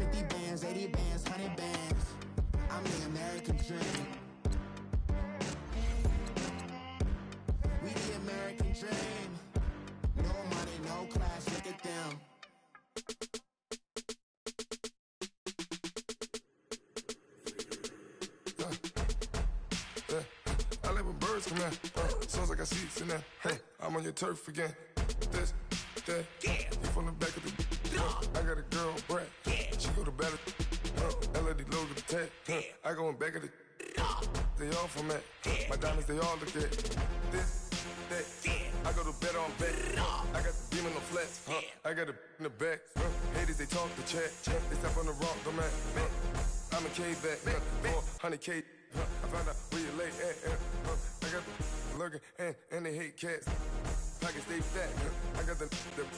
50 bands, 80 bands, 100 bands. I'm the American dream. We the American dream. No money, no class, look at them. I let my birds come out. Sounds like I see seats in there. Hey, I'm on your turf again. This, that, you from the back of the. I got a girl, Brad. She go to battle. LED logo the tag. I go in back of the. They all from that. My diamonds, they all look at. This, that. I go to bed on bed. I got the demon on flats. I got it in the back. Haters, they talk the chat. They step on the rock, don't man. I'm a K-back. 400K. I found out where you lay at. I got the lurking and they hate cats. Pockets stay fat. I got the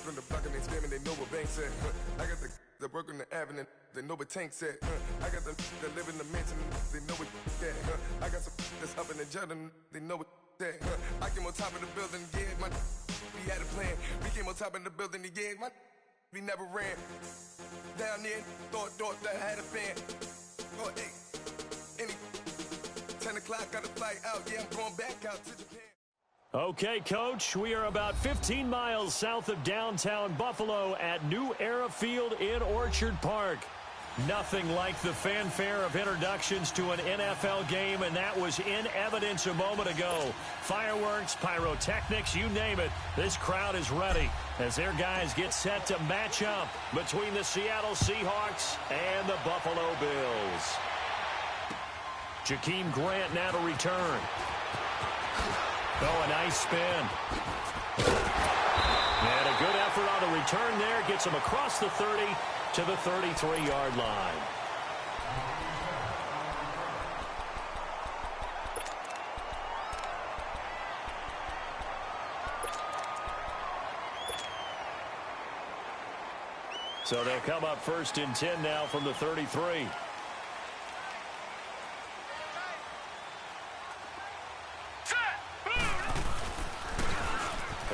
from the block and they scamming, they know what banks at. I got the work on the avenue, they know what tanks at. I got the that live in the mansion, they know what that. I got some that's up in the Jordan, they know what that. I came on top of the building, yeah, my we had a plan. We came on top of the building, yeah, my we never ran. Down there, thought that I had a fan. Oh, hey, any 10 o'clock, got a flight out, yeah, I'm going back out to Japan. Okay, Coach, we are about 15 miles south of downtown Buffalo at New Era Field in Orchard Park. Nothing like the fanfare of introductions to an NFL game, and that was in evidence a moment ago. Fireworks, pyrotechnics, you name it. This crowd is ready as their guys get set to match up between the Seattle Seahawks and the Buffalo Bills. Jakeem Grant now to return. Oh, a nice spin. And a good effort on the return there. Gets him across the 30 to the 33-yard line. So they'll come up 1st and 10 now from the 33.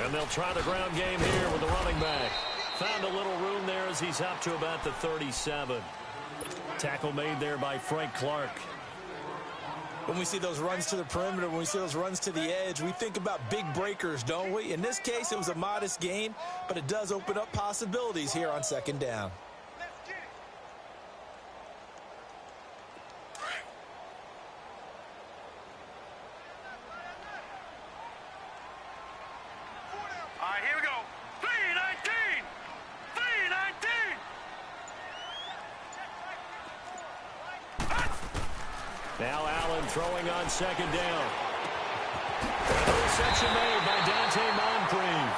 And they'll try the ground game here with the running back. Found a little room there as he's up to about the 37. Tackle made there by Frank Clark. When we see those runs to the perimeter, when we see those runs to the edge, we think about big breakers, don't we? In this case, it was a modest gain, but it does open up possibilities here on 2nd down. Now Allen throwing on 2nd down. Interception made by Dante Moncrief.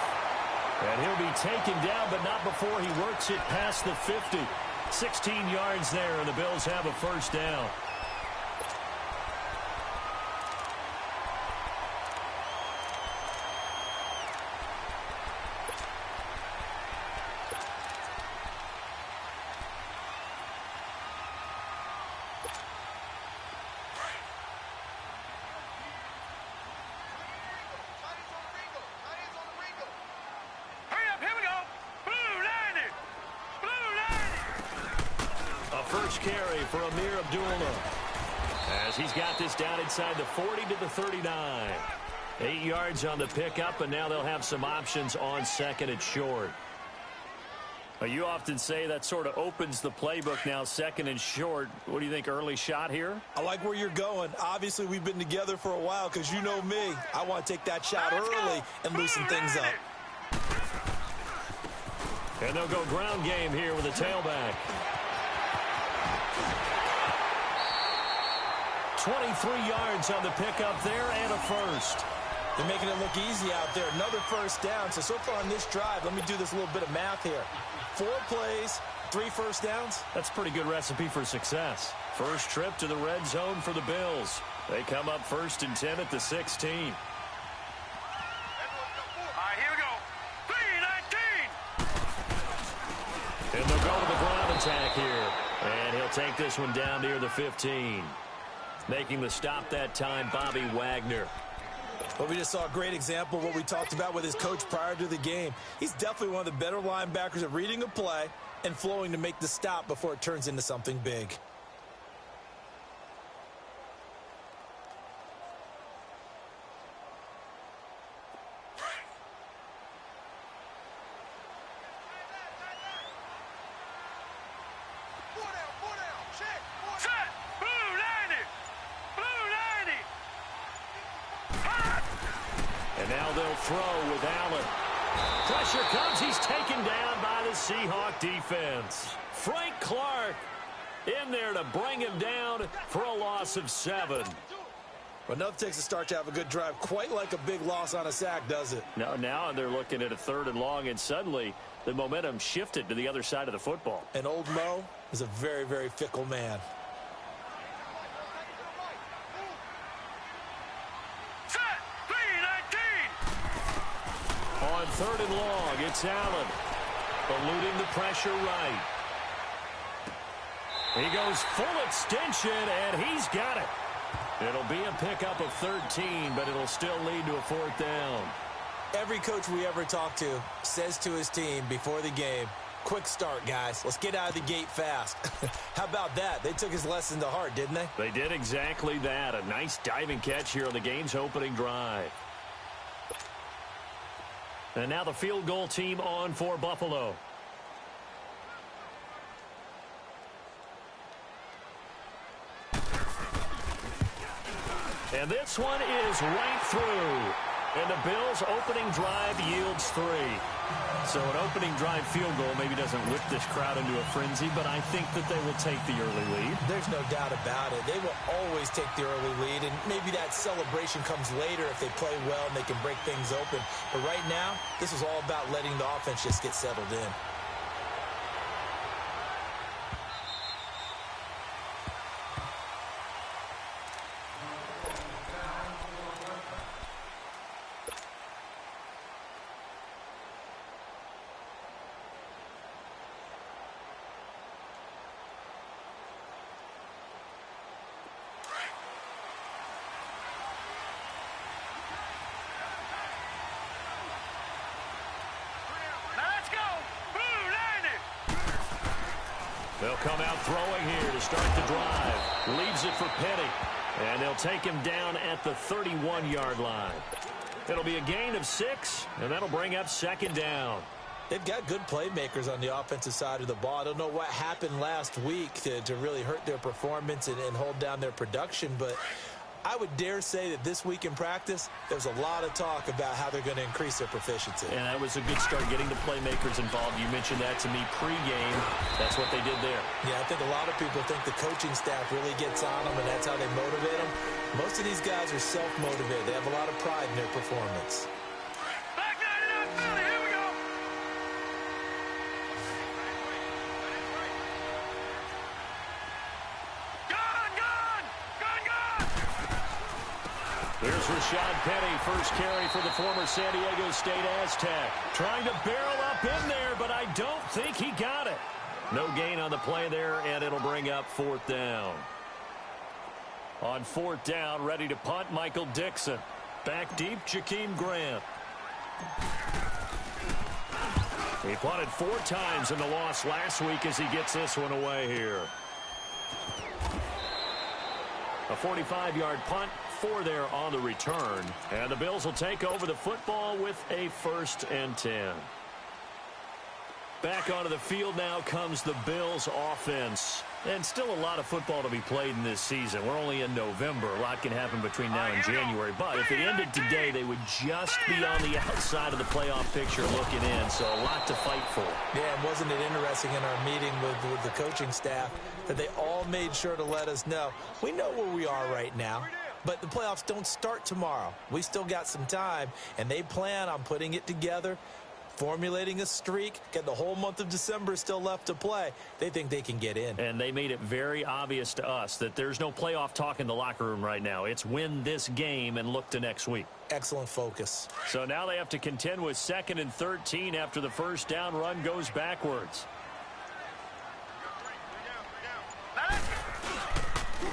And he'll be taken down, but not before he works it past the 50. 16 yards there, and the Bills have a 1st down. First carry for Amir Abdullah as he's got this down inside the 40 to the 39. 8 yards on the pickup, and now they'll have some options on 2nd and short. You often say that sort of opens the playbook now, 2nd and short. What do you think, early shot here? I like where you're going. Obviously, we've been together for a while because you know me. I want to take that shot early and loosen things up. And they'll go ground game here with a tailback. 23 yards on the pickup there and a 1st. They're making it look easy out there. Another 1st down. So far on this drive, let me do this little bit of math here. 4 plays, 3 1st downs. That's a pretty good recipe for success. First trip to the red zone for the Bills. They come up 1st and 10 at the 16. All right, here we go. 3-19. And they'll go to the ground attack here. And he'll take this one down near the 15. Making the stop that time, Bobby Wagner. Well, we just saw a great example of what we talked about with his coach prior to the game. He's definitely one of the better linebackers at reading a play, and flowing to make the stop before it turns into something big. Now they'll throw with Allen. Pressure comes. He's taken down by the Seahawks defense. Frank Clark in there to bring him down for a loss of 7. Well, nothing takes a start to have a good drive quite like a big loss on a sack, does it? No, now they're looking at a 3rd and long, and suddenly the momentum shifted to the other side of the football. And old Mo is a very, very fickle man. On 3rd and long, it's Allen. Eluding the pressure right. He goes full extension, and he's got it. It'll be a pickup of 13, but it'll still lead to a 4th down. Every coach we ever talk to says to his team before the game, quick start, guys. Let's get out of the gate fast. How about that? They took his lesson to heart, didn't they? They did exactly that. A nice diving catch here on the game's opening drive. And now the field goal team on for Buffalo. And this one is right through. And the Bills' opening drive yields 3. So an opening drive field goal maybe doesn't whip this crowd into a frenzy, but I think that they will take the early lead. There's no doubt about it. They will always take the early lead, and maybe that celebration comes later if they play well and they can break things open. But right now, this is all about letting the offense just get settled in. They'll come out throwing here to start the drive. Leaves it for Petty. And they'll take him down at the 31-yard line. It'll be a gain of 6, and that'll bring up 2nd down. They've got good playmakers on the offensive side of the ball. I don't know what happened last week to really hurt their performance and hold down their production, but I would dare say that this week in practice, there's a lot of talk about how they're going to increase their proficiency. And that was a good start, getting the playmakers involved. You mentioned that to me pregame. That's what they did there. Yeah, I think a lot of people think the coaching staff really gets on them, and that's how they motivate them. Most of these guys are self-motivated. They have a lot of pride in their performance. Back 99 Philly, here we go. Here's Rashad Penny, first carry for the former San Diego State Aztec. Trying to barrel up in there, but I don't think he got it. No gain on the play there, and it'll bring up 4th down. On 4th down, ready to punt, Michael Dixon. Back deep, Jakeem Grant. He punted 4 times in the loss last week as he gets this one away here. A 45-yard punt, 4 there on the return. And the Bills will take over the football with a 1st and 10. Back onto the field now comes the Bills offense. And still a lot of football to be played in this season. We're only in November. A lot can happen between now and January. But if it ended today, they would just be on the outside of the playoff picture looking in. So a lot to fight for. Yeah, and wasn't it interesting in our meeting with the coaching staff that they all made sure to let us know, we know where we are right now, but the playoffs don't start tomorrow. We still got some time, and they plan on putting it together, formulating a streak, get the whole month of December still left to play. They think they can get in. And they made it very obvious to us that there's no playoff talk in the locker room right now. It's win this game and look to next week. Excellent focus. So now they have to contend with 2nd and 13 after the first down run goes backwards.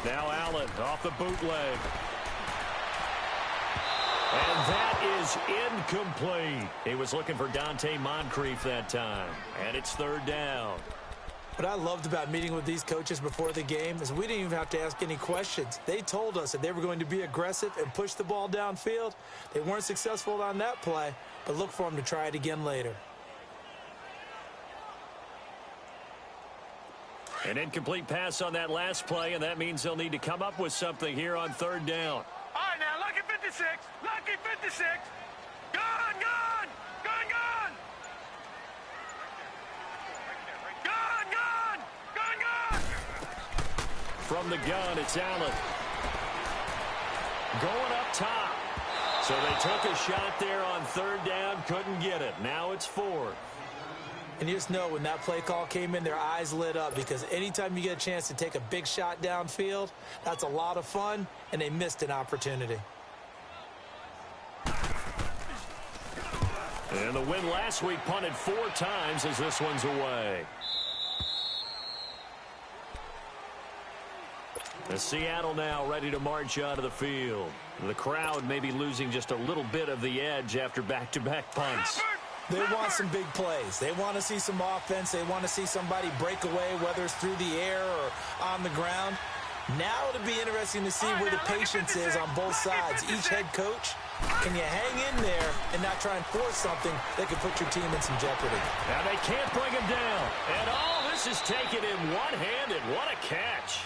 Now Allen off the bootleg. And that is incomplete. He was looking for Dante Moncrief that time. And it's third down. What I loved about meeting with these coaches before the game is we didn't even have to ask any questions. They told us that they were going to be aggressive and push the ball downfield. They weren't successful on that play, but look for them to try it again later. An incomplete pass on that last play, and that means they'll need to come up with something here on third down. All right, now, lucky 56. Lucky 56. Gone, gone. Gone, gone. Gone, gone. Gone, gone. From the gun, it's Allen. Going up top. So they took a shot there on third down, couldn't get it. Now it's fourth. And you just know when that play call came in, their eyes lit up because anytime you get a chance to take a big shot downfield, that's a lot of fun, and they missed an opportunity. And the win last week punted 4 times as this one's away. The Seattle now ready to march out of the field. The crowd may be losing just a little bit of the edge after back-to-back punts. They want some big plays. They want to see some offense. They want to see somebody break away, whether it's through the air or on the ground. Now it'll be interesting to see where the patience is on both sides. Each head coach, can you hang in there and not try and force something that could put your team in some jeopardy? Now they can't bring him down. And all this is taken in one-handed. What a catch.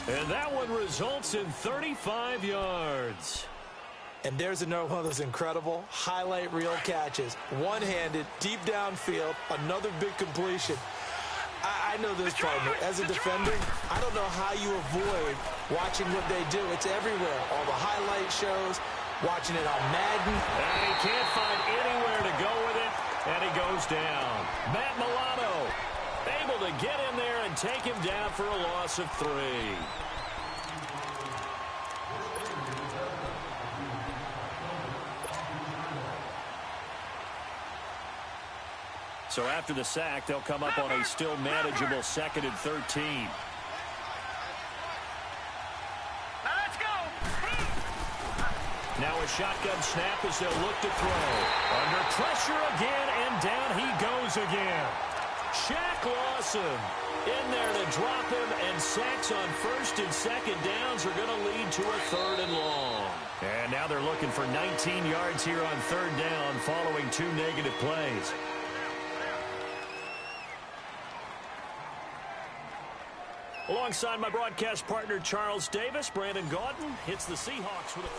And that one results in 35 yards. And there's another one of those incredible highlight reel catches. One-handed, deep downfield, another big completion. I know this, partner. As a defender, I don't know how you avoid watching what they do. It's everywhere. All the highlight shows, watching it on Madden. And he can't find anywhere to go with it, and he goes down. Matt Milano able to get in there and take him down for a loss of 3. So after the sack, they'll come up on a still manageable 2nd and 13. Now let's go. Now a shotgun snap as they'll look to throw. Under pressure again, and down he goes again. Shaq Lawson in there to drop him, and sacks on 1st and 2nd downs are going to lead to a 3rd and long. And now they're looking for 19 yards here on 3rd down following 2 negative plays. Alongside my broadcast partner, Charles Davis, Brandon Gaudin hits the Seahawks with a...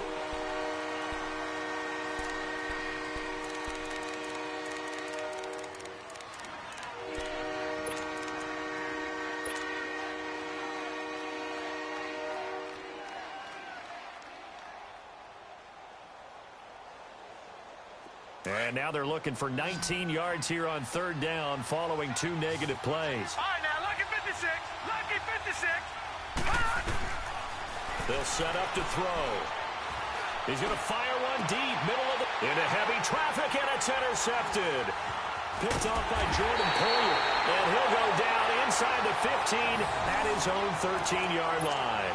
And now they're looking for 19 yards here on 3rd down following 2 negative plays. All right, now, lucky 56. Lucky 56. They'll set up to throw. He's going to fire one deep, middle of the... into heavy traffic, and it's intercepted. Picked off by Jordan Poyer. And he'll go down inside the 15 at his own 13-yard line.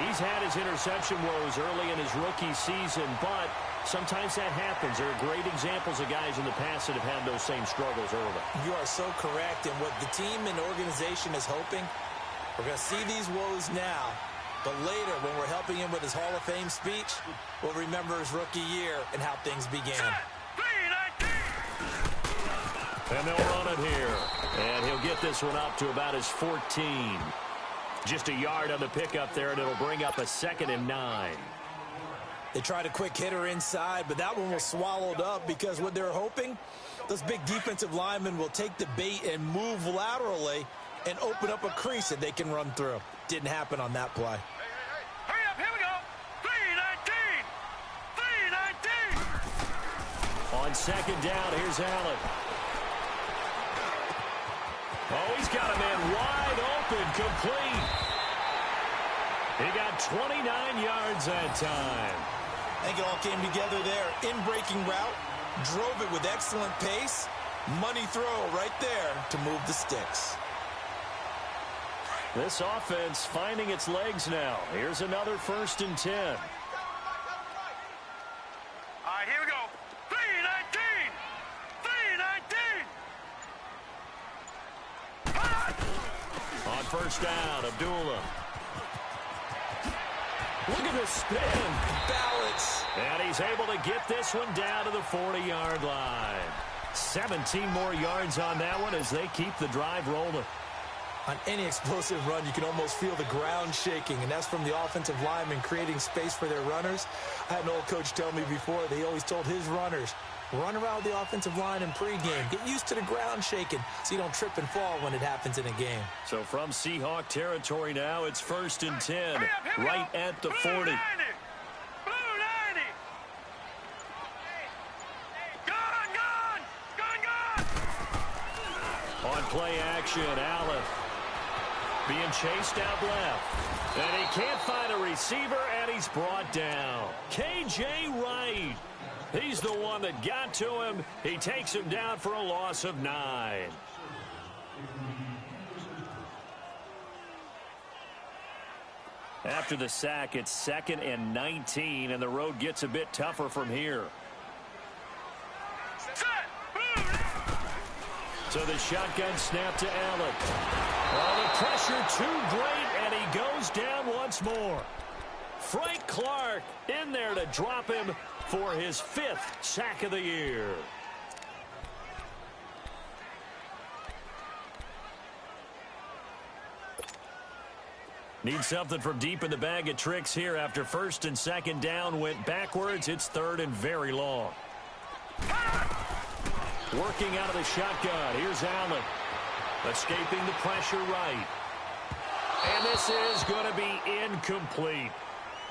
He's had his interception woes early in his rookie season, but sometimes that happens. There are great examples of guys in the past that have had those same struggles early. You are so correct. And what the team and organization is hoping, we're going to see these woes now, but later when we're helping him with his Hall of Fame speech, we'll remember his rookie year and how things began. And they'll run it here. And he'll get this one up to about his 14. Just a yard on the pickup there, and it'll bring up a 2nd and 9. They tried a quick hitter inside, but that one was swallowed up because what they're hoping, those big defensive linemen will take the bait and move laterally and open up a crease that they can run through. Didn't happen on that play. Hurry up, here we go. 3-19. 3-19. On 2nd down, here's Allen. Oh, he's got a man wide open, complete. He got 29 yards that time. I think it all came together there. In-breaking route, drove it with excellent pace. Money throw right there to move the sticks. This offense finding its legs now. Here's another 1st and 10. first down. Abdullah. Look at the spin. Balance. And he's able to get this one down to the 40-yard line. 17 more yards on that one as they keep the drive rolling. On any explosive run, you can almost feel the ground shaking, and that's from the offensive linemen creating space for their runners. I had an old coach tell me before, they always told his runners, run around the offensive line in pregame. Get used to the ground shaking so you don't trip and fall when it happens in a game. So from Seahawk territory now, it's 1st and 10, right at the 40. On play action, Allen being chased out left. And he can't find a receiver, and he's brought down. K.J. Wright. He's the one that got to him. He takes him down for a loss of 9. After the sack, it's 2nd and 19, and the road gets a bit tougher from here. So the shotgun snap to Allen. Oh, the pressure too great, and he goes down once more. Frank Clark in there to drop him for his 5th sack of the year. Need something from deep in the bag of tricks here after 1st and 2nd down went backwards. It's 3rd and very long. Working out of the shotgun. Here's Allen. Escaping the pressure right. And this is going to be incomplete.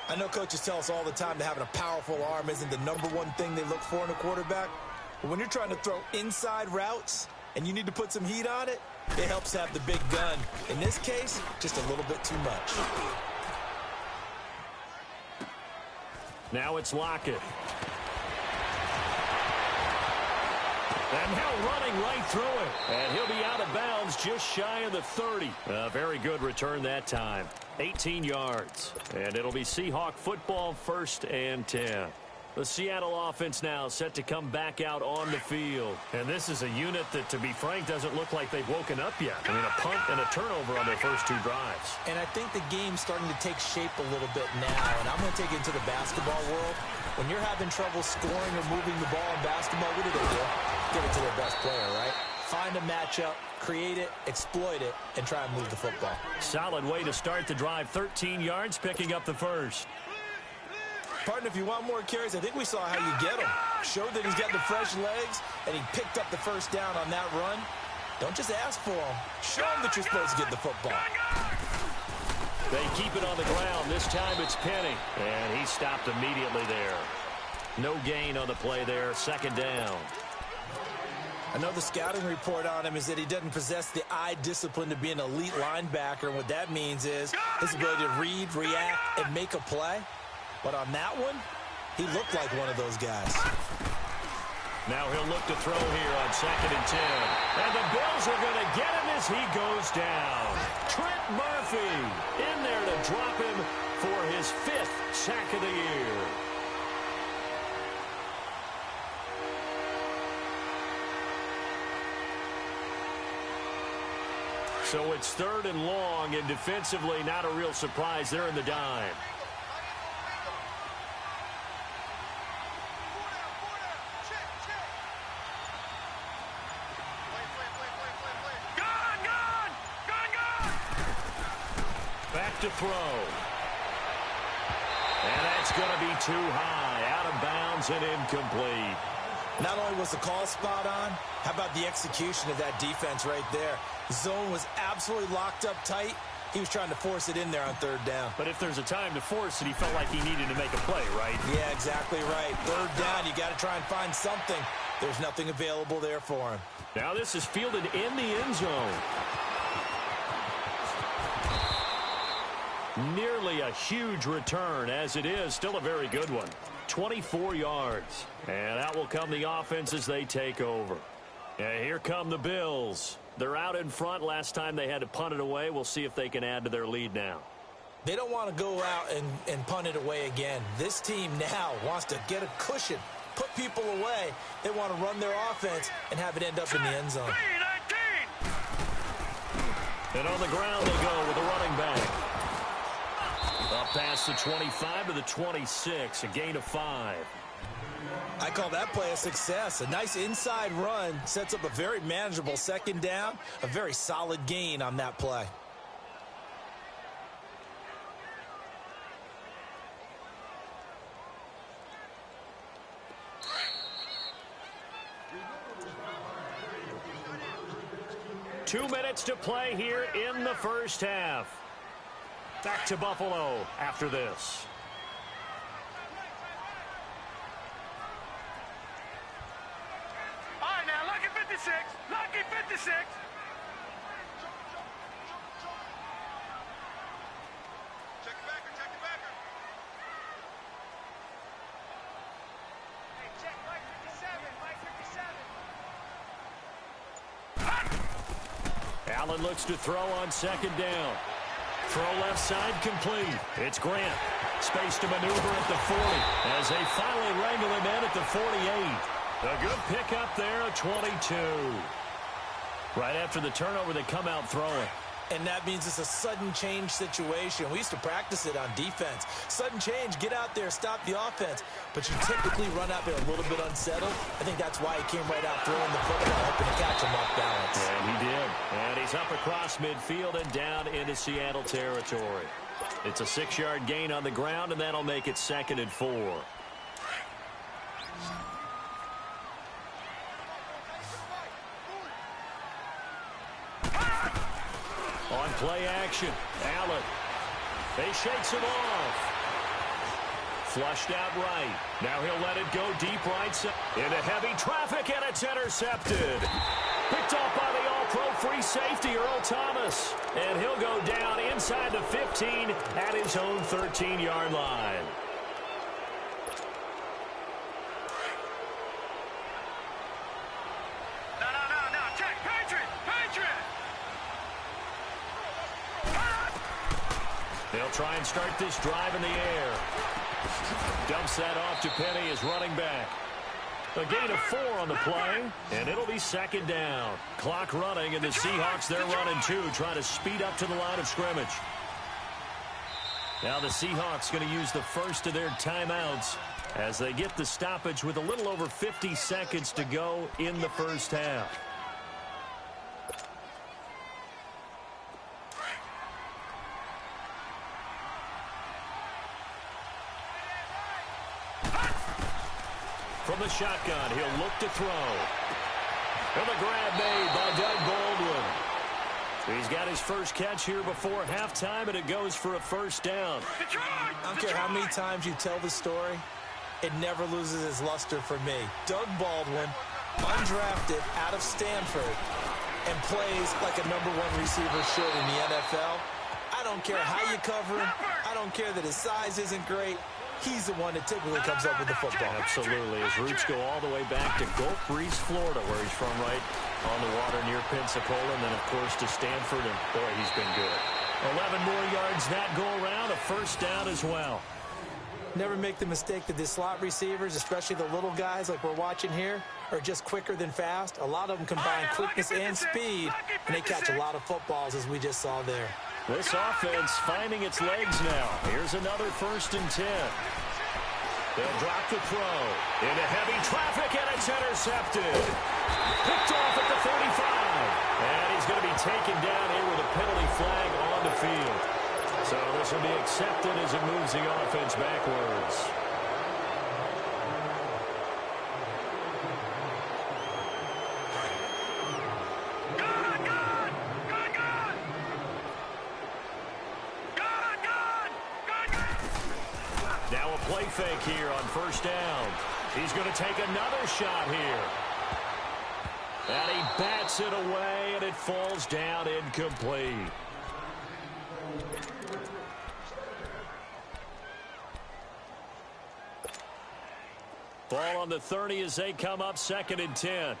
I know coaches tell us all the time that having a powerful arm isn't the #1 thing they look for in a quarterback. But when you're trying to throw inside routes and you need to put some heat on it, it helps to have the big gun. In this case, just a little bit too much. Now it's Lockett. And now running right through it. And he'll be out of bounds just shy of the 30. A very good return that time. 18 yards. And it'll be Seahawk football, 1st and 10. The Seattle offense now set to come back out on the field. And this is a unit that, to be frank, doesn't look like they've woken up yet. I mean, a punt and a turnover on their first 2 drives. And I think the game's starting to take shape a little bit now. And I'm going to take it into the basketball world. When you're having trouble scoring or moving the ball in basketball, what do? Give it to their best player, right? Find a matchup, create it, exploit it, and try and move the football. Solid way to start the drive. 13 yards, picking up the first. Partner, if you want more carries, I think we saw how you get them. Showed that he's got the fresh legs, and he picked up the first down on that run. Don't just ask for them. Show them that you're supposed to get the football. They keep it on the ground. This time it's Penny. And he stopped immediately there. No gain on the play there. 2nd down. Another scouting report on him is that he doesn't possess the eye discipline to be an elite linebacker. And what that means is his ability to read, react, and make a play. But on that one, he looked like one of those guys. Now he'll look to throw here on 2nd and 10. And the Bills are going to get him as he goes down. Trent Murphy in there to drop him for his 5th sack of the year. So it's 3rd and long, and defensively not a real surprise. They're in the dime. To throw. And that's going to be too high. Out of bounds and incomplete. Not only was the call spot on, how about the execution of that defense right there? The zone was absolutely locked up tight. He was trying to force it in there on 3rd down. But if there's a time to force it, he felt like he needed to make a play, right? Yeah, exactly right. 3rd down, you got to try and find something. There's nothing available there for him. Now this is fielded in the end zone. Nearly a huge return, as it is still a very good one. 24 yards. And out will come the offense as they take over. And here come the Bills. They're out in front. Last time they had to punt it away. We'll see if they can add to their lead now. They don't want to go out and punt it away again. This team now wants to get a cushion, put people away. They want to run their offense and have it end up in the end zone. And on the ground they go with the running back. Up past the 25 to the 26, a gain of 5. I call that play a success. A nice inside run sets up a very manageable second down, a very solid gain on that play. Two minutes to play here in the first half. Back to Buffalo after this. All right, now, lucky 56. Lucky 56. Check your backer, check your backer. Hey, check Mike 57, Mike 57. Allen looks to throw on second down. Throw left side complete. It's Grant. Space to maneuver at the 40 as they finally wrangle him in at the 48. A good pickup there at 22. Right after the turnover, they come out throwing. And that means it's a sudden change situation. We used to practice it on defense. Sudden change, get out there, stop the offense. But you typically run out there a little bit unsettled. I think that's why he came right out throwing the football, hoping to catch him off balance. And he did. And he's up across midfield and down into Seattle territory. It's a 6-yard gain on the ground, and that'll make it 2nd and 4. On play action, Allen. They shakes him off. Flushed out right. Now he'll let it go deep right side. Into heavy traffic, and it's intercepted. Picked off by the all-pro free safety, Earl Thomas. And he'll go down inside the 15 at his own 13-yard line. No. Check. Patriot. They'll try and start this drive in the air. Dumps that off to Penny as running back. A gain of 4 on the play, and it'll be 2nd down. Clock running, and the Seahawks, they're running 2, trying to speed up to the line of scrimmage. Now the Seahawks going to use the first of their timeouts as they get the stoppage with a little over 50 seconds to go in the first half. From the shotgun, he'll look to throw. And the grab made by Doug Baldwin. He's got his first catch here before halftime, and it goes for a first down. I don't care how many times you tell the story, it never loses its luster for me. Doug Baldwin, undrafted out of Stanford, and plays like a #1 receiver should in the NFL. I don't care how you cover him. I don't care that his size isn't great. He's the one that typically comes up with the football. Absolutely. His roots go all the way back to Gulf Breeze, Florida, where he's from, right on the water near Pensacola, and then, of course, to Stanford, and, boy, he's been good. 11 more yards that go around, a first down as well. Never make the mistake that the slot receivers, especially the little guys like we're watching here, are just quicker than fast. A lot of them combine quickness and speed, and they catch a lot of footballs, as we just saw there. This offense finding its legs now. Here's another 1st and 10. They'll drop the throw. Into heavy traffic, and it's intercepted. Picked off at the 35. And he's going to be taken down here with a penalty flag on the field. So this will be accepted as it moves the offense backwards. Now a play fake here on first down. He's going to take another shot here. And he bats it away, and it falls down incomplete. Ball on the 30 as they come up 2nd and 10.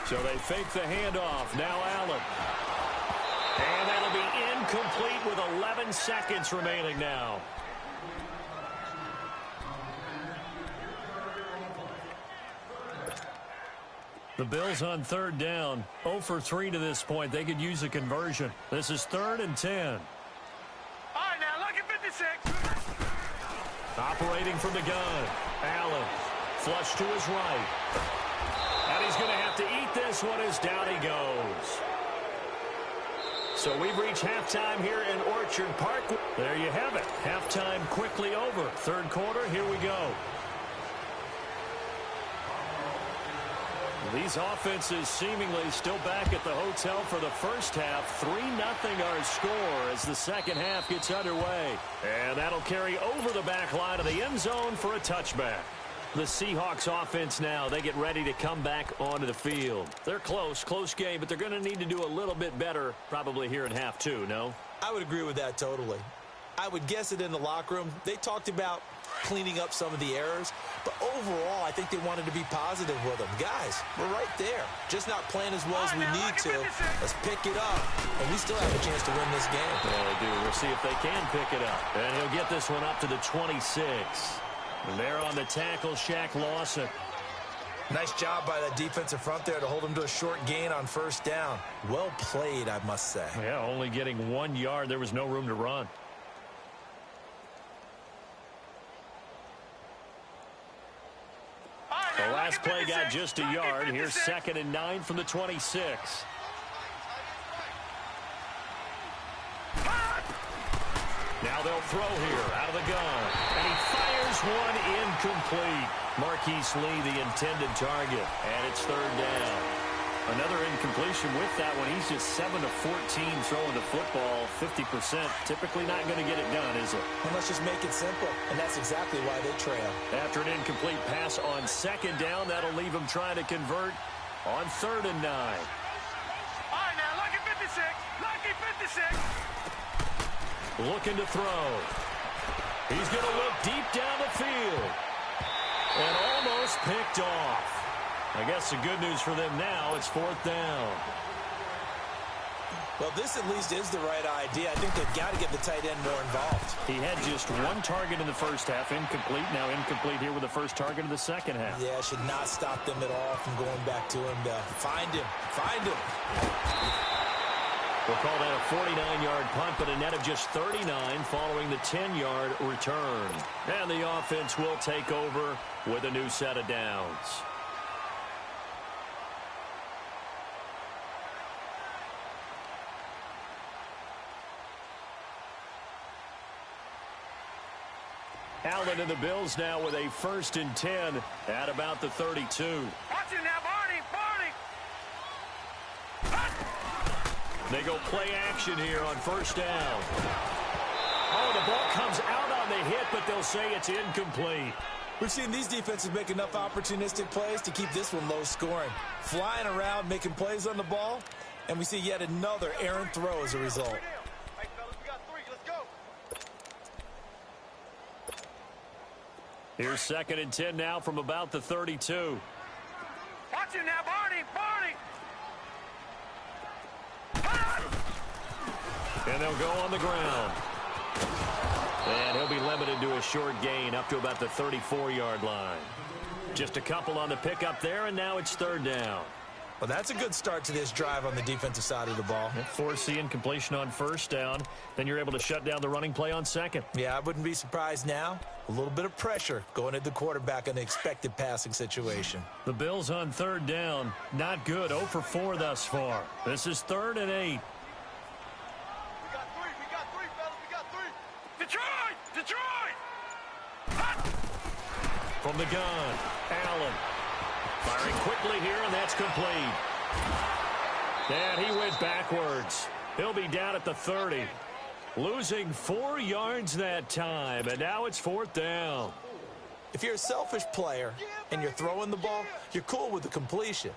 So they fake the handoff. Now Allen. And that'll be incomplete with 11 seconds remaining now. The Bills on third down, 0 for 3 to this point. They could use a conversion. This is 3rd and 10. All right, now, lucky 56. Operating from the gun. Allen, flush to his right. And he's going to have to eat this one as down he goes. So we've reached halftime here in Orchard Park. There you have it. Halftime quickly over. Third quarter, here we go. These offenses seemingly still back at the hotel for the first half. 3-0 our score as the second half gets underway. And that'll carry over the back line of the end zone for a touchback. The Seahawks offense now, they get ready to come back onto the field. They're close game, but they're going to need to do a little bit better probably here in half two, no? I would agree with that totally. I would guess it in the locker room. They talked about cleaning up some of the errors, but overall, I think they wanted to be positive with them. Guys, we're right there. Just not playing as well as we need to. Let's pick it up, and we still have a chance to win this game. Yeah, they do. We'll see if they can pick it up. And he'll get this one up to the 26. And there on the tackle, Shaq Lawson. Nice job by that defensive front there to hold him to a short gain on first down. Well played, I must say. Yeah, only getting 1 yard. There was no room to run. The last play got just a yard. Here's 2nd and 9 from the 26. Now they'll throw here out of the gun. And he fires one incomplete. Marquise Lee, the intended target. And it's 3rd down. Another incompletion with that one. He's just 7 of 14 throwing the football. 50%. Typically not going to get it done, is it? Well, let's just make it simple. And that's exactly why they trail. After an incomplete pass on 2nd down, that'll leave him trying to convert on 3rd and 9. All right, now, lucky 56. Lucky 56. Looking to throw. He's going to look deep down the field. And almost picked off. I guess the good news for them now, it's 4th down. Well, this at least is the right idea. I think they've got to get the tight end more involved. He had just 1 target in the first half, incomplete. Now incomplete here with the first target of the second half. Yeah, should not stop them at all from going back to him. Find him. Find him. We'll call that a 49-yard punt, but a net of just 39 following the 10-yard return. And the offense will take over with a new set of downs. Allen and the Bills now with a 1st and 10 at about the 32. Watch it now, Barney. They go play action here on 1st down. Oh, the ball comes out on the hit, but they'll say it's incomplete. We've seen these defenses make enough opportunistic plays to keep this one low scoring. Flying around, making plays on the ball, and we see yet another errant throw as a result. Hey, fellas, we got 3. Let's go. Here's 2nd and 10 now from about the 32. Watch it now, Barney. And they'll go on the ground. And he'll be limited to a short gain up to about the 34-yard line. Just a couple on the pickup there, and now it's 3rd down. Well, that's a good start to this drive on the defensive side of the ball. Force the incompletion on 1st down. Then you're able to shut down the running play on 2nd. Yeah, I wouldn't be surprised now. A little bit of pressure going at the quarterback in the expected passing situation. The Bills on 3rd down. Not good. 0 for 4 thus far. This is 3rd and 8. We got 3, fellas. We got 3. Detroit! From the gun, Allen. Firing quickly here, and that's complete. And he went backwards. He'll be down at the 30. Losing 4 yards that time, and now it's 4th down. If you're a selfish player and you're throwing the ball, you're cool with the completion.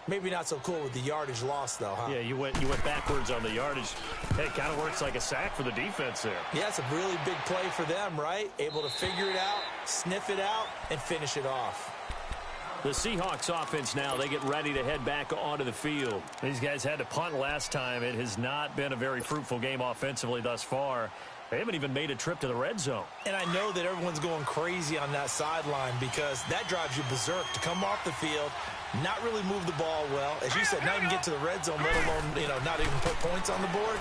Maybe not so cool with the yardage loss, though, huh? Yeah, you went backwards on the yardage. Hey, it kind of works like a sack for the defense there. Yeah, it's a really big play for them, right? Able to figure it out, sniff it out, and finish it off. The Seahawks offense now, they get ready to head back onto the field. These guys had to punt last time. It has not been a very fruitful game offensively thus far. They haven't even made a trip to the red zone. And I know that everyone's going crazy on that sideline because that drives you berserk to come off the field, not really move the ball well. As you said, not even get to the red zone, let alone, not even put points on the board.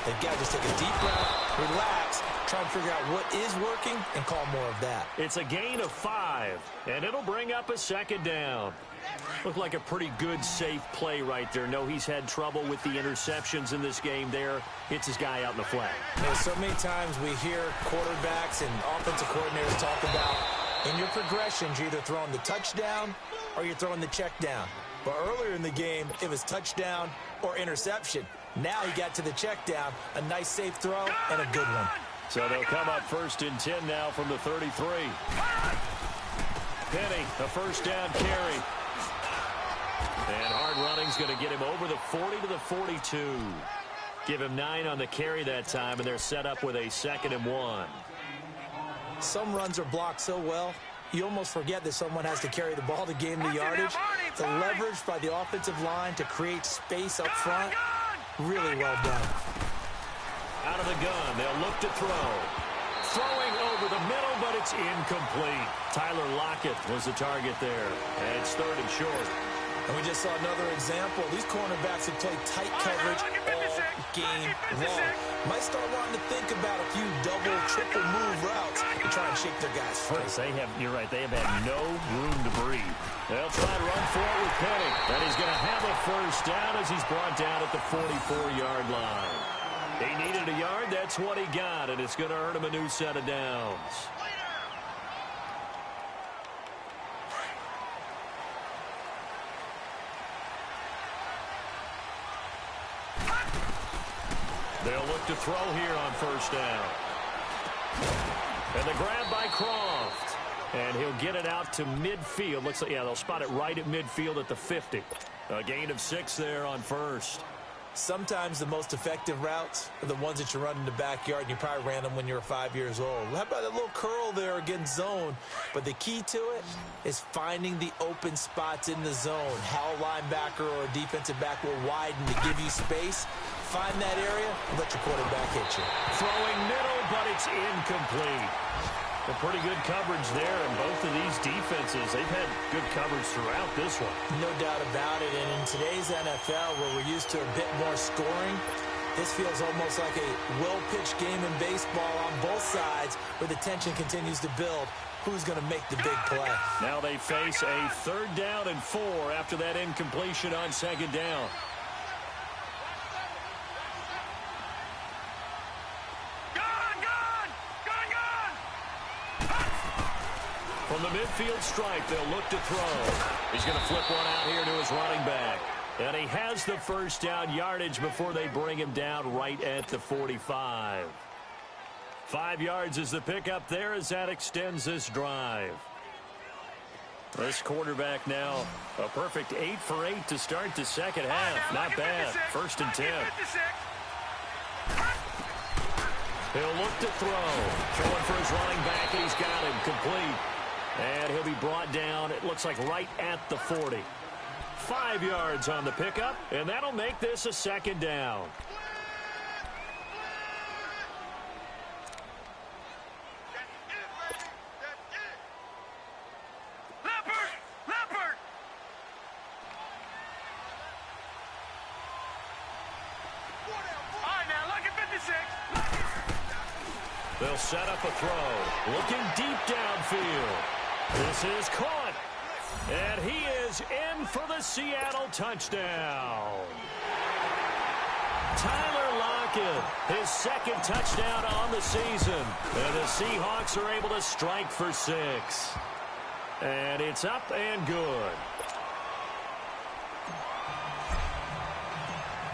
They've got to just take a deep breath, relax, try and figure out what is working, and call more of that. It's a gain of 5, and it'll bring up a second down. Looked like a pretty good, safe play right there. No, he's had trouble with the interceptions in this game there. Hits his guy out in the flat. So many times we hear quarterbacks and offensive coordinators talk about in your progressions, you're either throwing the touchdown or you're throwing the check down. But earlier in the game, it was touchdown or interception. Now he got to the check down, a nice safe throw, and a good one. So they'll come up 1st and 10 now from the 33. Penny, a first down carry. And hard running's going to get him over the 40 to the 42. Give him 9 on the carry that time, and they're set up with a 2nd and 1. Some runs are blocked so well, you almost forget that someone has to carry the ball to gain the yardage. The leverage by the offensive line to create space up front, really well done. Out of the gun, they'll look to throw. Throwing over the middle, but it's incomplete. Tyler Lockett was the target there, and it's 3rd and short. And we just saw another example. These cornerbacks have played tight coverage all game long. Might start wanting to think about a few double, triple move routes to try and shake their guys free. You're right, they have had no room to breathe. They'll try to run for it with Penny. And he's going to have a first down as he's brought down at the 44-yard line. He needed a yard, that's what he got, and it's going to earn him a new set of downs. They'll look to throw here on first down. And the grab by Croft. And he'll get it out to midfield. Looks like, they'll spot it right at midfield at the 50. A gain of 6 there on first. Sometimes the most effective routes are the ones that you run in the backyard, and you probably ran them when you were 5 years old. How about that little curl there against zone? But the key to it is finding the open spots in the zone. How a linebacker or a defensive back will widen to give you space. Find that area and let your quarterback hit you. Throwing middle, but it's incomplete. A pretty good coverage there, and both of these defenses, they've had good coverage throughout this one. No doubt about it, and in today's NFL, where we're used to a bit more scoring, this feels almost like a well-pitched game in baseball on both sides, where the tension continues to build. Who's going to make the big play? Now they face a 3rd down and 4 after that incompletion on 2nd down. From the midfield stripe, they'll look to throw. He's going to flip one out here to his running back. And he has the first down yardage before they bring him down right at the 45. 5 yards is the pickup there as that extends this drive. This quarterback now a perfect 8 for 8 to start the second half. Not bad. 1st and 10. He'll look to throw. Throwing for his running back, and he's got him complete. And he'll be brought down, it looks like, right at the 40. 5 yards on the pickup, and that'll make this a 2nd down. Leopard! All right, now, look at 56. They'll set up a throw. Looking deep downfield. This is caught. And he is in for the Seattle touchdown. Tyler Lockett, his 2nd touchdown on the season. And the Seahawks are able to strike for 6. And it's up and good.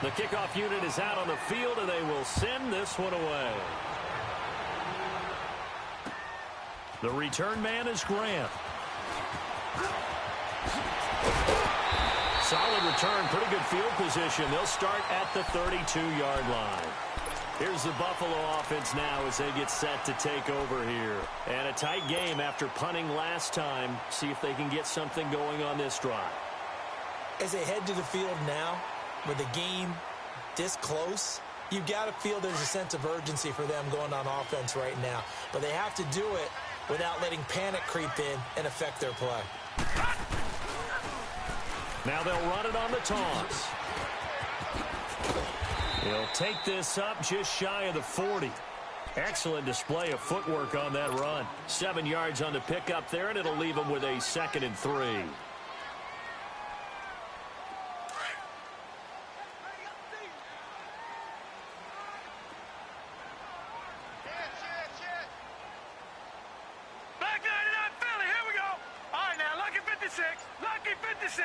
The kickoff unit is out on the field, and they will send this one away. The return man is Grant. Solid return, pretty good field position. They'll start at the 32-yard line. Here's the Buffalo offense now as they get set to take over here. And a tight game after punting last time. See if they can get something going on this drive. As they head to the field now, with the game this close, You've got to feel there's a sense of urgency for them going on offense right now. But they have to do it without letting panic creep in and affect their play. Now they'll run it on the toss. He'll take this up just shy of the 40. Excellent display of footwork on that run. 7 yards on the pickup there, and it'll leave him with a 2nd and 3. Back 99 Philly, here we go. All right, now, lucky 56. Lucky 56.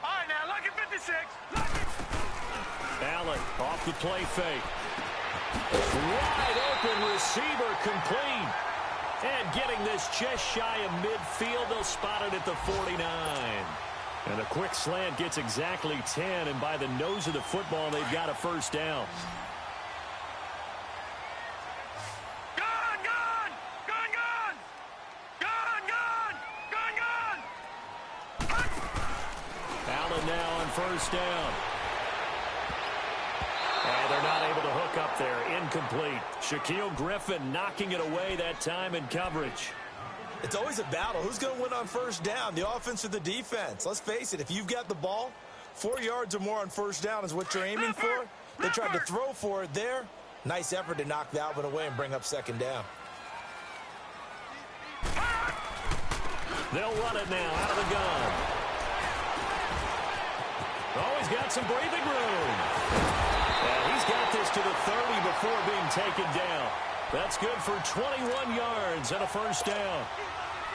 All right, now, lucky 56. Lucky. Allen off the play fake. Wide open receiver complete. And getting this just shy of midfield, they'll spot it at the 49. And a quick slant gets exactly 10, and by the nose of the football, they've got a first down. Gone, gone, gone, gone. Gone, gone, gone, gone. Allen now on first down. And they're not able to hook up there. Incomplete. Shaquille Griffin knocking it away that time in coverage. It's always a battle. Who's going to win on first down, the offense or the defense? Let's face it, if you've got the ball, 4 yards or more on first down is what you're aiming for. They tried to throw for it there. Nice effort to knock that one away and bring up second down. They'll run it now out of the gun. Oh, he's got some breathing room. And he's got this to the 30 before being taken down. That's good for 21 yards and a first down.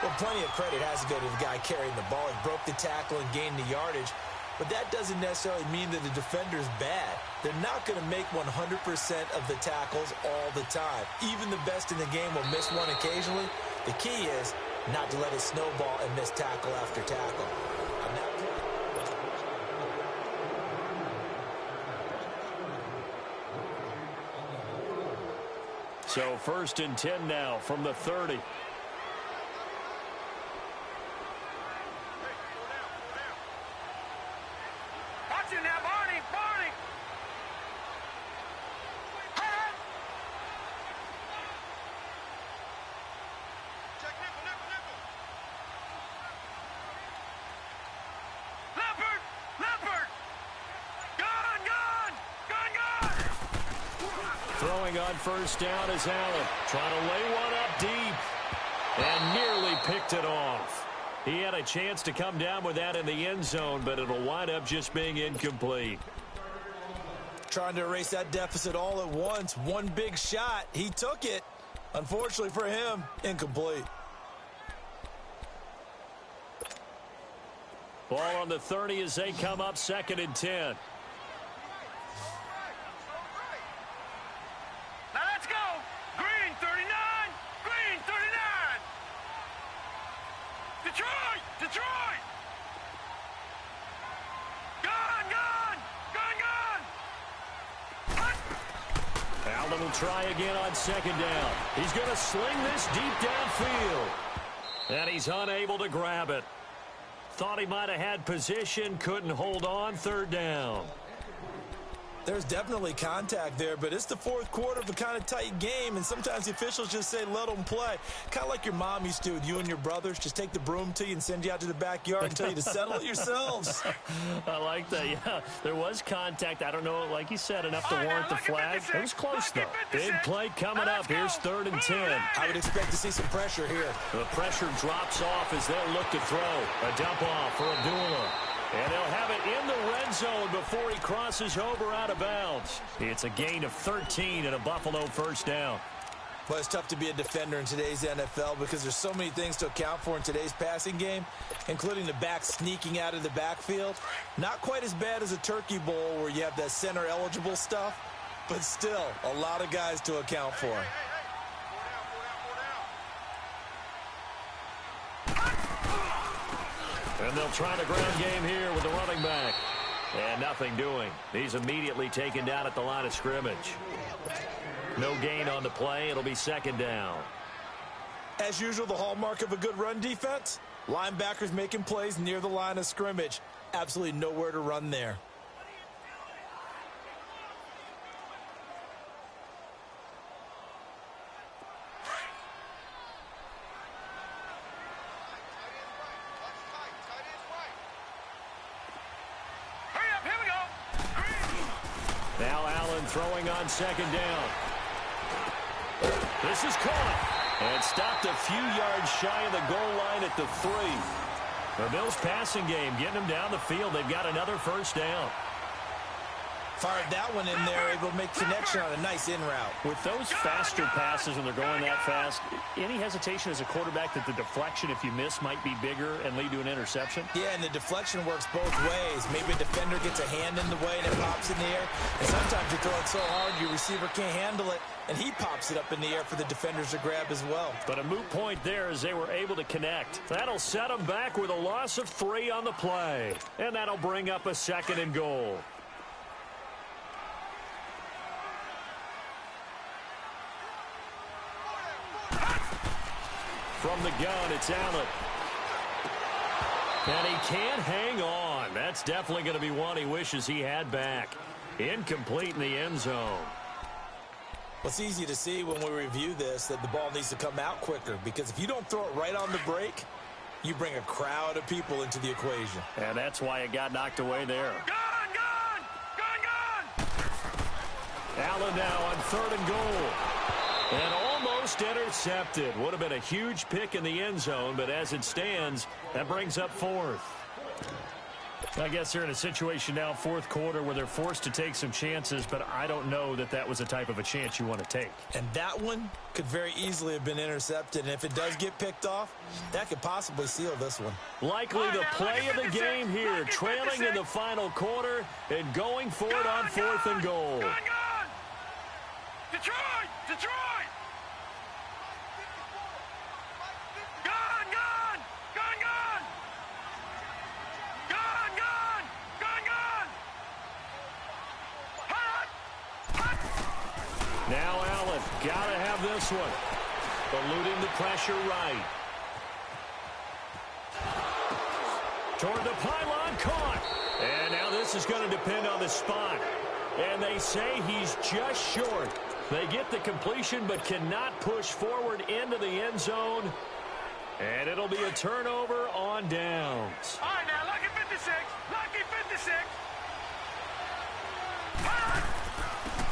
Well, plenty of credit has to go to the guy carrying the ball. He broke the tackle and gained the yardage. But that doesn't necessarily mean that the defender's bad. They're not going to make 100% of the tackles all the time. Even the best in the game will miss one occasionally. The key is not to let it snowball and miss tackle after tackle. On that point, so 1st and 10 now from the 30. Watch it now, Barney, Barney. Check nickel, nickel, nickel. Leopard, Leopard. Gone, gone, gone, gone. Throwing on first down is Allen. Trying to lay one up deep. And nearly picked it off. He had a chance to come down with that in the end zone, but it'll wind up just being incomplete. trying to erase that deficit all at once. One big shot. He took it. Unfortunately for him, incomplete. Ball on the 30 as they come up 2nd and 10. Now let's go. Green 39. Green 39. Detroit. Detroit. Gone, gone. Gone, gone. Allen will try again on 2nd down. He's going to sling this deep downfield. And he's unable to grab it. Thought he might have had position, couldn't hold on, 3rd down. There's definitely contact there, but it's the 4th quarter of a kind of tight game, and sometimes the officials just say, let them play. Kind of like your mom used to with you and your brothers. Just take the broom to you and send you out to the backyard and tell you to settle it yourselves. I like that, yeah. There was contact. I don't know, like you said, enough to warrant the flag. It was close, though. Big play coming up. Here's 3rd and 10. I would expect to see some pressure here. The pressure drops off as they'll look to throw. A dump off for Abdullah. And they'll have it in the red zone before he crosses over out of bounds. It's a gain of 13 and a Buffalo 1st down. Well, it's tough to be a defender in today's NFL because there's so many things to account for in today's passing game, including the back sneaking out of the backfield. Not quite as bad as a turkey bowl where you have that center-eligible stuff, but still a lot of guys to account for. And they'll try the ground game here with the running back. And nothing doing. He's immediately taken down at the line of scrimmage. No gain on the play. It'll be 2nd down. As usual, the hallmark of a good run defense, linebackers making plays near the line of scrimmage. Absolutely nowhere to run there. Now Allen throwing on second down. This is caught. And stopped a few yards shy of the goal line at the 3. The Bills passing game getting them down the field. They've got another first down. Fired that one in there, able to make connection on a nice in route. With those faster passes when they're going that fast, any hesitation as a quarterback that the deflection, if you miss, might be bigger and lead to an interception? Yeah, and the deflection works both ways. Maybe a defender gets a hand in the way and it pops in the air. And sometimes you throw it so hard your receiver can't handle it, and he pops it up in the air for the defenders to grab as well. But a moot point there as they were able to connect. That'll set them back with a loss of 3 on the play. And that'll bring up a 2nd and goal. From the gun, it's Allen. And he can't hang on. That's definitely going to be one he wishes he had back. Incomplete in the end zone. Well, it's easy to see when we review this that the ball needs to come out quicker, because if you don't throw it right on the break, you bring a crowd of people into the equation. And that's why it got knocked away there. Gone, gone, gone, gone. Allen now on 3rd and goal. And almost intercepted. Would have been a huge pick in the end zone, but as it stands, that brings up 4th. I guess they're in a situation now, 4th quarter, where they're forced to take some chances, but I don't know that that was the type of a chance you want to take. And that one could very easily have been intercepted, and if it does get picked off, that could possibly seal this one. Likely the play of the game here, trailing in the final quarter and going for it on 4th and goal. Gone, gone. Detroit, Detroit. Gone, gone, gone, gone. Gone, gone, gone, gone. Hot, hot. Now Allen, gotta have this one. Eluding the pressure right. Toward the pylon, caught. And now this is going to depend on the spot. And they say he's just short. They get the completion but cannot push forward into the end zone. And it'll be a turnover on downs. All right, now, lucky 56. Lucky 56.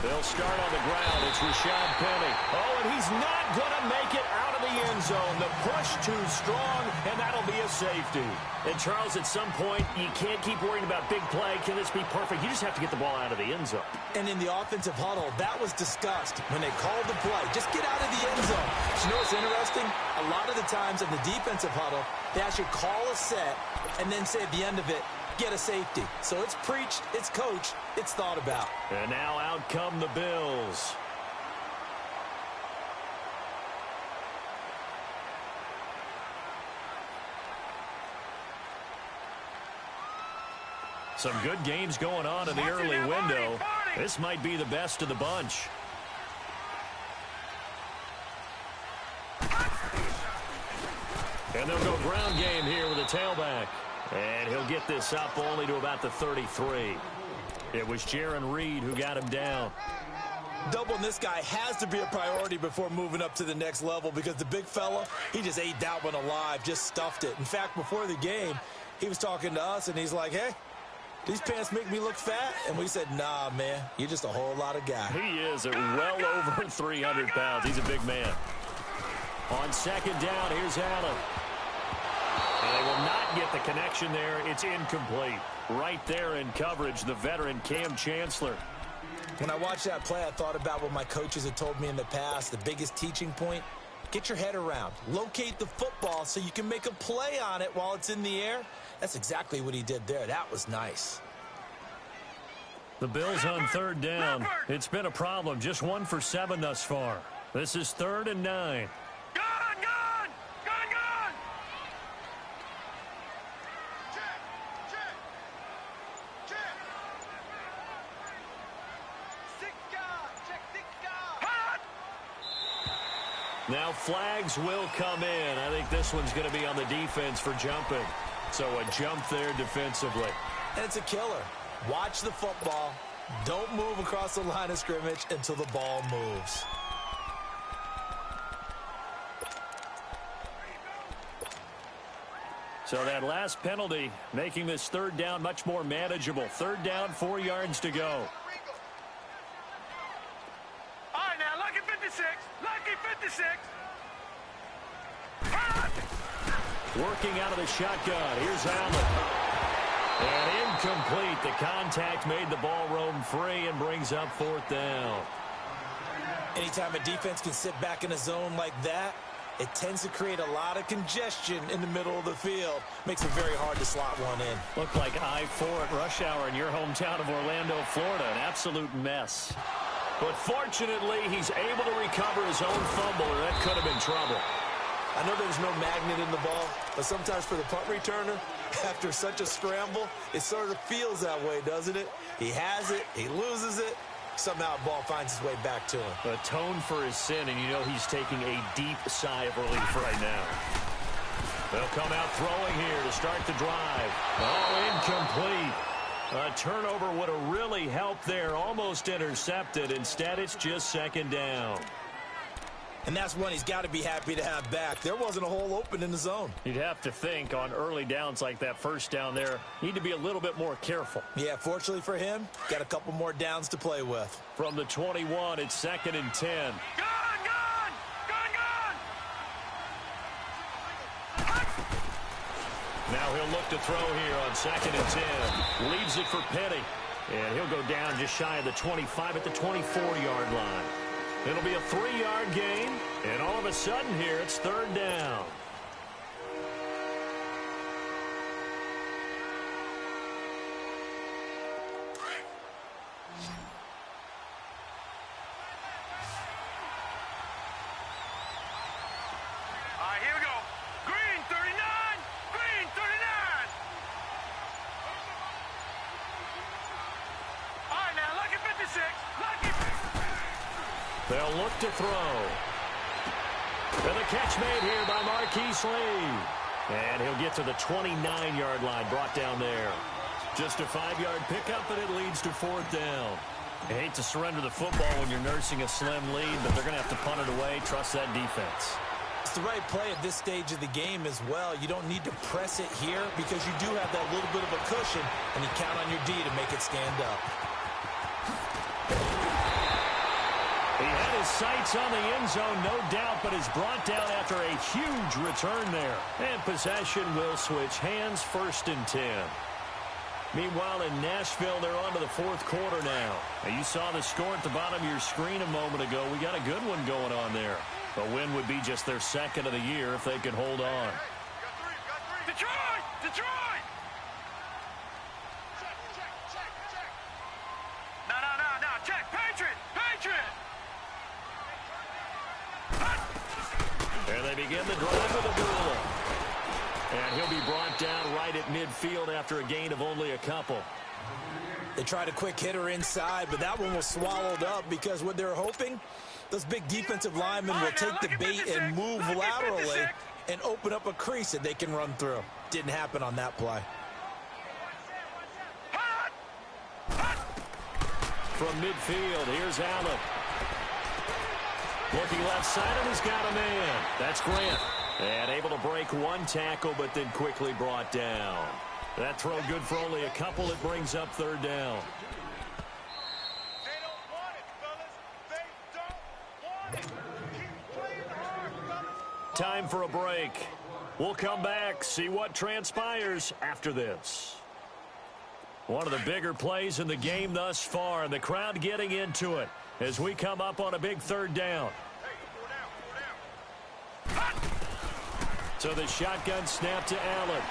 They'll start on the ground. It's Rashad Penny. Oh, and he's not going to make it out of the end zone. The push too strong, and that'll be a safety. And, Charles, at some point, you can't keep worrying about big play. Can this be perfect? You just have to get the ball out of the end zone. And in the offensive huddle, that was discussed when they called the play. Just get out of the end zone. But you know what's interesting? A lot of the times in the defensive huddle, they actually call a set and then say at the end of it, get a safety. So it's preached, it's coached, it's thought about. And now out come the Bills. Some good games going on in the early window. This might be the best of the bunch. And they'll go ground game here with a tailback. And he'll get this up only to about the 33. It was Jaron Reed who got him down. Doubling this guy has to be a priority before moving up to the next level, because the big fella, he just ate that one alive, just stuffed it. In fact, before the game, he was talking to us, and he's like, hey, these pants make me look fat? And we said, nah, man, you're just a whole lot of guy. He is at well over 300 pounds. He's a big man. On second down, here's Allen. And they will not get the connection there. It's incomplete. Right there in coverage, the veteran Cam Chancellor. When I watched that play, I thought about what my coaches had told me in the past. The biggest teaching point, get your head around. Locate the football so you can make a play on it while it's in the air. That's exactly what he did there. That was nice. The Bills on third down. It's been a problem. Just 1 for 7 thus far. This is 3rd and 9. Now flags will come in. I think this one's going to be on the defense for jumping. So a jump there defensively. And it's a killer. Watch the football. Don't move across the line of scrimmage until the ball moves. So that last penalty making this 3rd down much more manageable. 3rd down, 4 yards to go. 56. Working out of the shotgun. Here's Allen. And incomplete. The contact made the ball roam free and brings up fourth down. Anytime a defense can sit back in a zone like that, it tends to create a lot of congestion in the middle of the field. Makes it very hard to slot one in. Looked like I-4 at rush hour in your hometown of Orlando, Florida. An absolute mess. But fortunately, he's able to recover his own fumble, or that could have been trouble. I know there's no magnet in the ball, but sometimes for the punt returner, after such a scramble, it sort of feels that way, doesn't it? He has it, he loses it, somehow the ball finds its way back to him. Atone for his sin, and you know he's taking a deep sigh of relief right now. They'll come out throwing here to start the drive. Oh, incomplete. A turnover would have really helped there, almost intercepted. Instead, it's just second down. And that's one he's got to be happy to have back. There wasn't a hole open in the zone. You'd have to think on early downs like that first down there, need to be a little bit more careful. Yeah, fortunately for him, got a couple more downs to play with. From the 21, it's 2nd and 10. Gone! Now he'll look to throw here on 2nd and 10. Leaves it for Petty. And he'll go down just shy of the 25 at the 24-yard line. It'll be a 3-yard gain, and all of a sudden here, it's 3rd down. All right, here we go. Green 39. Green 39. All right, now, lucky 56. Lucky 56. They'll look to throw. And the catch made here by Marquise Lee. And he'll get to the 29-yard line, brought down there. Just a 5-yard pickup, and it leads to 4th down. You hate to surrender the football when you're nursing a slim lead, but they're going to have to punt it away. Trust that defense. It's the right play at this stage of the game as well. You don't need to press it here because you do have that little bit of a cushion, and you count on your D to make it stand up. He had his sights on the end zone, no doubt, but is brought down after a huge return there. And possession will switch hands, 1st and 10. Meanwhile, in Nashville, they're on to the 4th quarter now. You saw the score at the bottom of your screen a moment ago. We got a good one going on there. A win would be just their 2nd of the year if they could hold on. Detroit! Detroit! No. Check. Patriot! Patriot! And they begin the drive with a duel. And he'll be brought down right at midfield after a gain of only a couple. They tried a quick hitter inside, but that one was swallowed up because what they're hoping, those big defensive linemen will take the bait and move laterally and open up a crease that they can run through. Didn't happen on that play. From midfield, here's Allen. Looking left side, and he's got a man. That's Grant. And able to break one tackle, but then quickly brought down. That throw good for only a couple. It brings up 3rd down. They don't want it, fellas. They don't want it. Keep playing hard, fellas. Time for a break. We'll come back, see what transpires after this. One of the bigger plays in the game thus far, and the crowd getting into it as we come up on a big 3rd down. So the shotgun snap to Allen.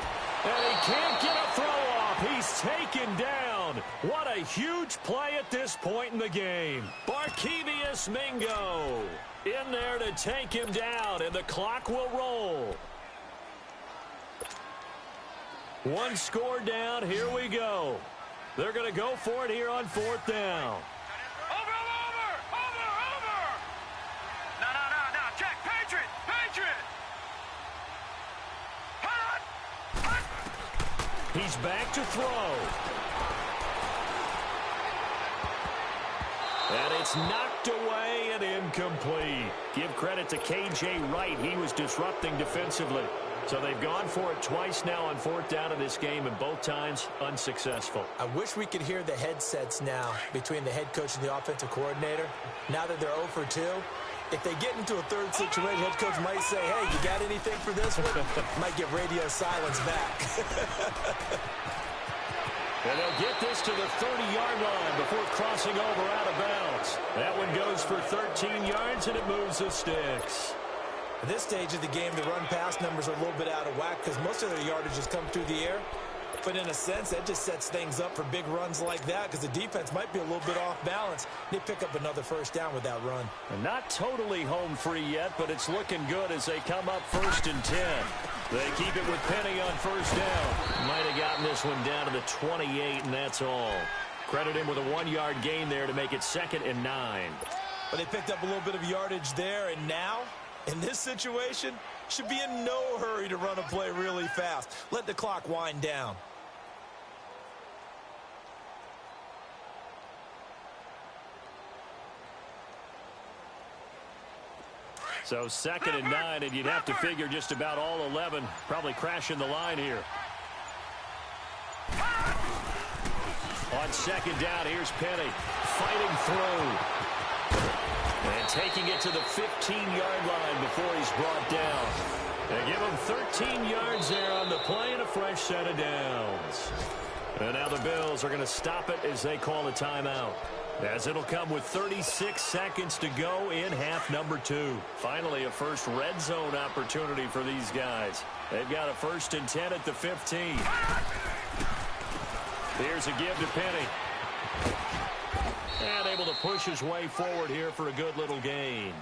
And he can't get a throw off. He's taken down. What a huge play at this point in the game. Barkevious Mingo in there to take him down, and the clock will roll. One score down. Here we go. They're going to go for it here on 4th down. Over. No. Check. Patriot. He's back to throw. And it's knocked away and incomplete. Give credit to K.J. Wright. He was disrupting defensively. So they've gone for it twice now on 4th down in this game, and both times unsuccessful. I wish we could hear the headsets now between the head coach and the offensive coordinator. Now that they're 0 for 2, If they get into a third situation, head coach might say, hey, you got anything for this one? Might get radio silence back. And they'll get this to the 30-yard line before crossing over out of bounds. That one goes for 13 yards, and it moves the sticks. At this stage of the game, the run-pass numbers are a little bit out of whack because most of their yardage has come through the air. But in a sense, that just sets things up for big runs like that because the defense might be a little bit off balance. They pick up another first down with that run. And not totally home free yet, but it's looking good as they come up 1st and 10. They keep it with Penny on first down. Might have gotten this one down to the 28, and that's all. Credit him with a 1-yard gain there to make it 2nd and 9. But they picked up a little bit of yardage there, and now, in this situation, should be in no hurry to run a play really fast. Let the clock wind down. So 2nd and 9, and you'd have to figure just about all 11 probably crashing the line here. On 2nd down, here's Penny fighting through. And taking it to the 15-yard line before he's brought down. They give him 13 yards there on the play and a fresh set of downs. And now the Bills are going to stop it as they call a timeout. As it'll come with 36 seconds to go in half number 2. Finally, a first red zone opportunity for these guys. They've got a 1st and 10 at the 15. Here's a give to Penny. And able to push his way forward here for a good little gain.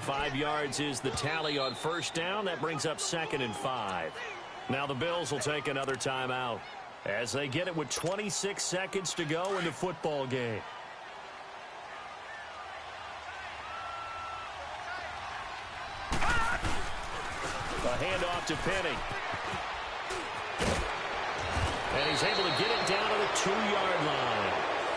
5 yards is the tally on first down. That brings up 2nd and 5. Now the Bills will take another timeout as they get it with 26 seconds to go in the football game. A handoff to Penny. And he's able to get it down to the 2-yard line.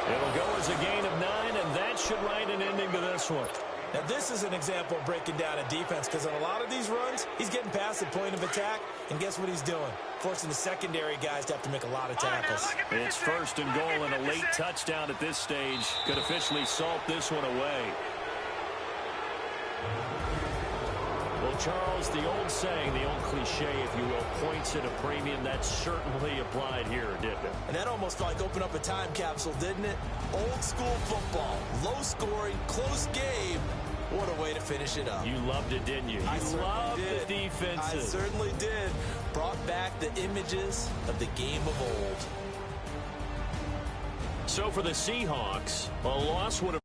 It'll go as a gain of 9, and that should write an ending to this one. Now, this is an example of breaking down a defense because on a lot of these runs, he's getting past the point of attack, and guess what he's doing? Forcing the secondary guys to have to make a lot of tackles. It's 1st and goal, and a late touchdown at this stage could officially salt this one away. Well, Charles, the old saying, the old cliche, if you will, points at a premium, that certainly applied here, didn't it? And that almost felt like opened up a time capsule, didn't it? Old school football, low scoring, close game. What a way to finish it up. You loved it, didn't you? You loved the defenses. I certainly did. Brought back the images of the game of old. So for the Seahawks, a loss would have